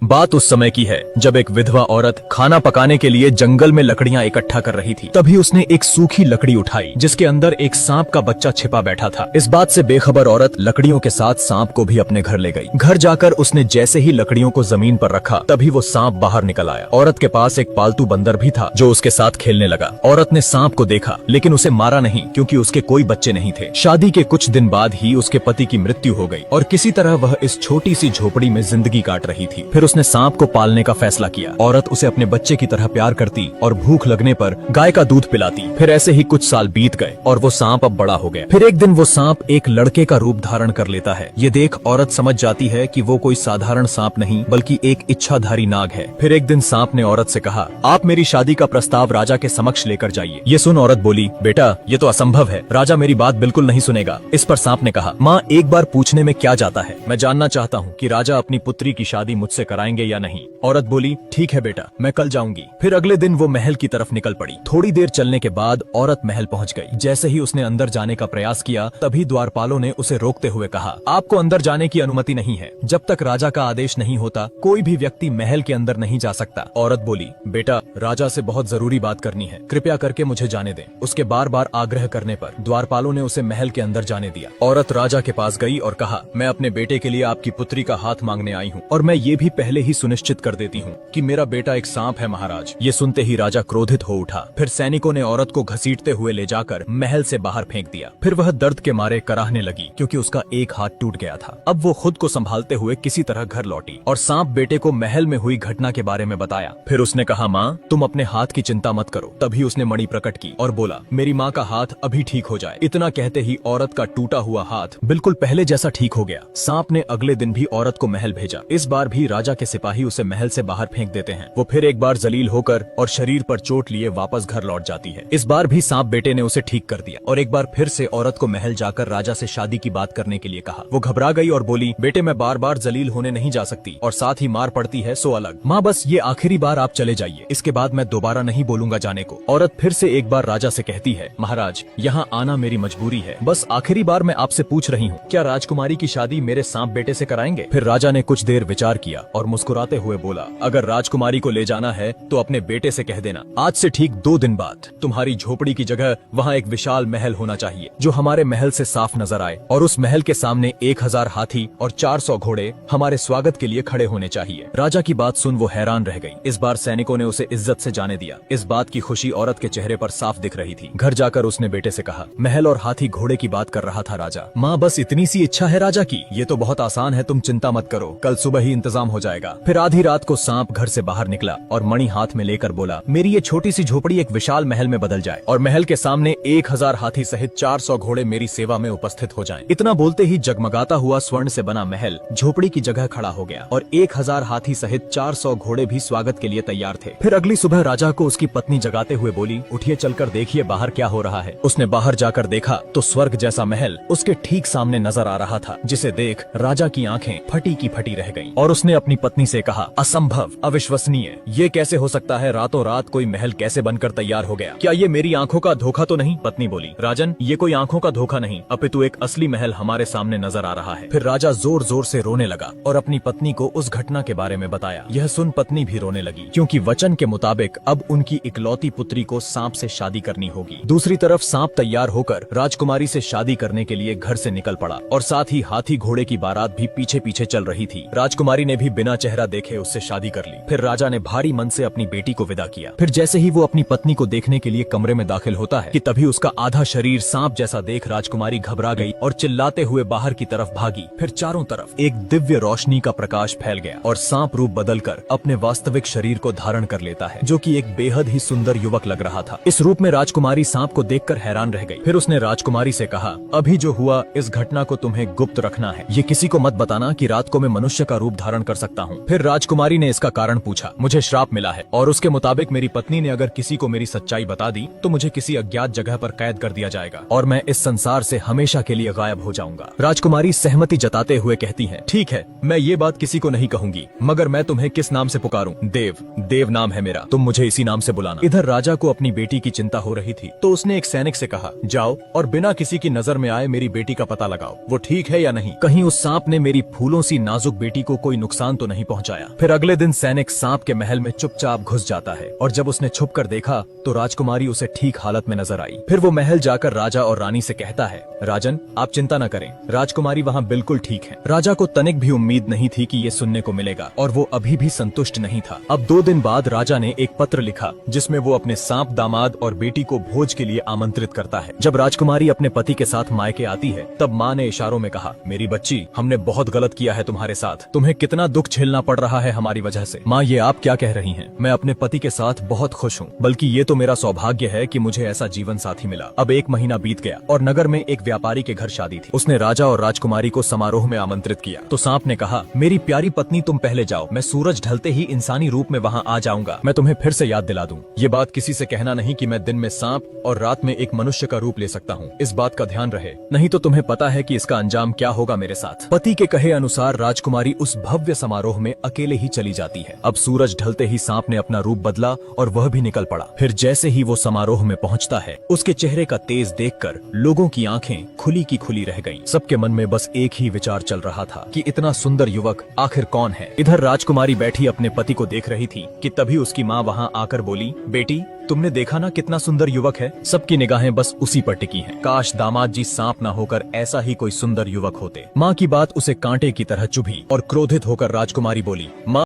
बात उस समय की है जब एक विधवा औरत खाना पकाने के लिए जंगल में लकड़ियां इकट्ठा कर रही थी। तभी उसने एक सूखी लकड़ी उठाई जिसके अंदर एक सांप का बच्चा छिपा बैठा था। इस बात से बेखबर औरत लकड़ियों के साथ सांप को भी अपने घर ले गई। घर जाकर उसने जैसे ही लकड़ियों को जमीन पर रखा तभी वो सांप बाहर निकल आया। औरत के पास एक पालतू बंदर भी था जो उसके साथ खेलने लगा। औरत ने सांप को देखा लेकिन उसे मारा नहीं क्योंकि उसके कोई बच्चे नहीं थे। शादी के कुछ दिन बाद ही उसके पति की मृत्यु हो गई और किसी तरह वह इस छोटी सी झोपड़ी में जिंदगी काट रही थी। फिर उसने सांप को पालने का फैसला किया। औरत उसे अपने बच्चे की तरह प्यार करती और भूख लगने पर गाय का दूध पिलाती। फिर ऐसे ही कुछ साल बीत गए और वो सांप अब बड़ा हो गया। फिर एक दिन वो सांप एक लड़के का रूप धारण कर लेता है। ये देख औरत समझ जाती है कि वो कोई साधारण सांप नहीं बल्कि एक इच्छाधारी नाग है। फिर एक दिन सांप ने औरत से कहा, आप मेरी शादी का प्रस्ताव राजा के समक्ष लेकर जाइए। ये सुन औरत बोली, बेटा ये तो असंभव है, राजा मेरी बात बिल्कुल नहीं सुनेगा। इस पर सांप ने कहा, माँ एक बार पूछने में क्या जाता है, मैं जानना चाहता हूँ कि राजा अपनी पुत्री की शादी मुझसे कराएंगे या नहीं। औरत बोली, ठीक है बेटा, मैं कल जाऊंगी। फिर अगले दिन वो महल की तरफ निकल पड़ी। थोड़ी देर चलने के बाद औरत महल पहुंच गई। जैसे ही उसने अंदर जाने का प्रयास किया तभी द्वारपालों ने उसे रोकते हुए कहा, आपको अंदर जाने की अनुमति नहीं है। जब तक राजा का आदेश नहीं होता कोई भी व्यक्ति महल के अंदर नहीं जा सकता। औरत बोली, बेटा राजा से बहुत जरूरी बात करनी है, कृपया करके मुझे जाने दें। उसके बार बार आग्रह करने पर द्वारपालों ने उसे महल के अंदर जाने दिया। औरत राजा के पास गई और कहा, मैं अपने बेटे के लिए आपकी पुत्री का हाथ मांगने आई हूँ और मैं ये भी पहले ही सुनिश्चित कर देती हूँ कि मेरा बेटा एक सांप है महाराज। ये सुनते ही राजा क्रोधित हो उठा। फिर सैनिकों ने औरत को घसीटते हुए ले जाकर महल से बाहर फेंक दिया। फिर वह दर्द के मारे कराहने लगी क्योंकि उसका एक हाथ टूट गया था। अब वो खुद को संभालते हुए किसी तरह घर लौटी और सांप बेटे को महल में हुई घटना के बारे में बताया। फिर उसने कहा, माँ तुम अपने हाथ की चिंता मत करो। तभी उसने मणि प्रकट की और बोला, मेरी माँ का हाथ अभी ठीक हो जाए। इतना कहते ही औरत का टूटा हुआ हाथ बिल्कुल पहले जैसा ठीक हो गया। सांप ने अगले दिन भी औरत को महल भेजा। इस बार भी राजा के सिपाही उसे महल से बाहर फेंक देते हैं। वो फिर एक बार जलील होकर और शरीर पर चोट लिए वापस घर लौट जाती है। इस बार भी सांप बेटे ने उसे ठीक कर दिया और एक बार फिर से औरत को महल जाकर राजा से शादी की बात करने के लिए कहा। वो घबरा गई और बोली, बेटे मैं बार बार जलील होने नहीं जा सकती और साथ ही मार पड़ती है सो अलग। माँ बस ये आखिरी बार आप चले जाइए, इसके बाद मैं दोबारा नहीं बोलूंगा जाने को। औरत फिर से एक बार राजा से कहती है, महाराज यहाँ आना मेरी मजबूरी है, बस आखिरी बार मैं आपसे पूछ रही हूँ, क्या राजकुमारी की शादी मेरे सांप बेटे से कराएंगे? फिर राजा ने कुछ देर विचार किया और मुस्कुराते हुए बोला, अगर राजकुमारी को ले जाना है तो अपने बेटे से कह देना, आज से ठीक 2 दिन बाद तुम्हारी झोपड़ी की जगह वहाँ एक विशाल महल होना चाहिए जो हमारे महल से साफ नजर आए और उस महल के सामने 1000 हाथी और 400 घोड़े हमारे स्वागत के लिए खड़े होने चाहिए। राजा की बात सुन वो हैरान रह गई। इस बार सैनिकों ने उसे इज्जत से जाने दिया। इस बात की खुशी औरत के चेहरे पर साफ दिख रही थी। घर जाकर उसने बेटे से कहा, महल और हाथी घोड़े की बात कर रहा था राजा। माँ बस इतनी सी इच्छा है राजा की, ये तो बहुत आसान है, तुम चिंता मत करो, कल सुबह ही इंतजाम हो जाएगा। फिर आधी रात को सांप घर से बाहर निकला और मणि हाथ में लेकर बोला, मेरी ये छोटी सी झोपड़ी एक विशाल महल में बदल जाए और महल के सामने 1000 हाथी सहित 400 घोड़े मेरी सेवा में उपस्थित हो जाएं। इतना बोलते ही जगमगाता हुआ स्वर्ण से बना महल झोपड़ी की जगह खड़ा हो गया और 1000 हाथी सहित 400 घोड़े भी स्वागत के लिए तैयार थे। फिर अगली सुबह राजा को उसकी पत्नी जगाते हुए बोली, उठिए चलकर देखिए बाहर क्या हो रहा है। उसने बाहर जाकर देखा तो स्वर्ग जैसा महल उसके ठीक सामने नजर आ रहा था, जिसे देख राजा की आंखें फटी की फटी रह गईं और उसने अपनी पत्नी से कहा, असंभव, अविश्वसनीय, ये कैसे हो सकता है? रातों रात कोई महल कैसे बनकर तैयार हो गया? क्या ये मेरी आंखों का धोखा तो नहीं? पत्नी बोली, राजन ये कोई आंखों का धोखा नहीं, अपितु एक असली महल हमारे सामने नजर आ रहा है। फिर राजा जोर जोर से रोने लगा और अपनी पत्नी को उस घटना के बारे में बताया। यह सुन पत्नी भी रोने लगी क्योंकि वचन के मुताबिक अब उनकी इकलौती पुत्री को सांप से शादी करनी होगी। दूसरी तरफ सांप तैयार होकर राजकुमारी से शादी करने के लिए घर से निकल पड़ा और साथ ही हाथी घोड़े की बारात भी पीछे पीछे चल रही थी। राजकुमारी ने भी बिना चेहरा देखे उससे शादी कर ली। फिर राजा ने भारी मन से अपनी बेटी को विदा किया। फिर जैसे ही वो अपनी पत्नी को देखने के लिए कमरे में दाखिल होता है कि तभी उसका आधा शरीर सांप जैसा देख राजकुमारी घबरा गई और चिल्लाते हुए बाहर की तरफ भागी। फिर चारों तरफ एक दिव्य रोशनी का प्रकाश फैल गया और सांप रूप बदलकर अपने वास्तविक शरीर को धारण कर लेता है, जो कि एक बेहद ही सुंदर युवक लग रहा था। इस रूप में राजकुमारी सांप को देखकर हैरान रह गई। फिर उसने राजकुमारी से कहा, अभी जो हुआ इस घटना को तुम्हें गुप्त रखना है, ये किसी को मत बताना कि रात को मैं मनुष्य का रूप धारण कर सकता हूँ। फिर राजकुमारी ने इसका कारण पूछा। मुझे श्राप मिला है और उसके मुताबिक मेरी पत्नी ने अगर किसी को मेरी सच्चाई बता दी तो मुझे किसी अज्ञात जगह पर कैद कर दिया जाएगा और मैं इस संसार से हमेशा के लिए गायब हो जाऊंगा। राजकुमारी सहमति जताते हुए कहती है, ठीक है, मैं ये बात किसी को नहीं कहूंगी, मगर मैं तुम्हें किस नाम से पुकारूं? देव, देव नाम है मेरा, तुम मुझे इसी नाम से बुलाना। इधर राजा को अपनी बेटी की चिंता हो रही थी तो उसने एक सैनिक से कहा, जाओ और बिना किसी की नजर में आए मेरी बेटी का पता लगाओ, वो ठीक है या नहीं, कहीं उस सांप ने मेरी फूलों सी नाजुक बेटी को कोई नुकसान तो नहीं पहुंचाया। फिर अगले दिन सैनिक सांप के महल में चुपचाप घुस जाता है और जब उसने छुपकर देखा तो राजकुमारी उसे ठीक हालत में नजर आई। फिर वो महल जाकर राजा और रानी से कहता है, राजन आप चिंता न करें, राजकुमारी वहाँ बिल्कुल ठीक है। राजा को तनिक भी उम्मीद नहीं थी कि ये सुनने को मिलेगा और वो अभी भी संतुष्ट नहीं था। अब 2 दिन बाद राजा ने एक पत्र लिखा जिसमें वो अपने सांप दामाद और बेटी को भोज के लिए आमंत्रित करता है। जब राजकुमारी अपने पति के साथ मायके आती है तब माँ ने इशारों में कहा, मेरी बच्ची हमने बहुत गलत किया है तुम्हारे साथ, तुम्हें कितना दुख झेलना पड़ रहा है हमारी वजह से। माँ ये आप क्या कह रही हैं? मैं अपने पति के साथ बहुत खुश हूँ, बल्कि ये तो मेरा सौभाग्य है कि मुझे ऐसा जीवन साथी मिला। अब 1 महीना बीत गया और नगर में एक व्यापारी के घर शादी थी। उसने राजा और राजकुमारी को समारोह में आमंत्रित किया तो सांप ने कहा, मेरी प्यारी पत्नी तुम पहले जाओ, मैं सूरज ढलते ही इंसानी रूप में वहाँ आ जाऊंगा, मैं तुम्हें फिर से याद दिला दूं। ये बात किसी से कहना नहीं कि मैं दिन में सांप और रात में एक मनुष्य का रूप ले सकता हूँ, इस बात का ध्यान रहे, नहीं तो तुम्हें पता है कि इसका अंजाम क्या होगा मेरे साथ। पति के कहे अनुसार राजकुमारी उस भव्य समारोह में अकेले ही चली जाती है। अब सूरज ढलते ही सांप ने अपना रूप बदला और वह भी निकल पड़ा। फिर जैसे ही वो समारोह में पहुंचता है उसके चेहरे का तेज देखकर लोगों की आंखें खुली की खुली रह गईं। सबके मन में बस एक ही विचार चल रहा था कि इतना सुंदर युवक आखिर कौन है। इधर राजकुमारी बैठी अपने पति को देख रही थी कि तभी उसकी माँ वहाँ आकर बोली, बेटी तुमने देखा ना कितना सुंदर युवक है। सबकी निगाहें बस उसी पर टिकी हैं। काश दामाद जी सांप ना होकर ऐसा ही कोई सुंदर युवक होते। माँ की बात उसे कांटे की तरह चुभी और क्रोधित होकर राजकुमारी बोली, माँ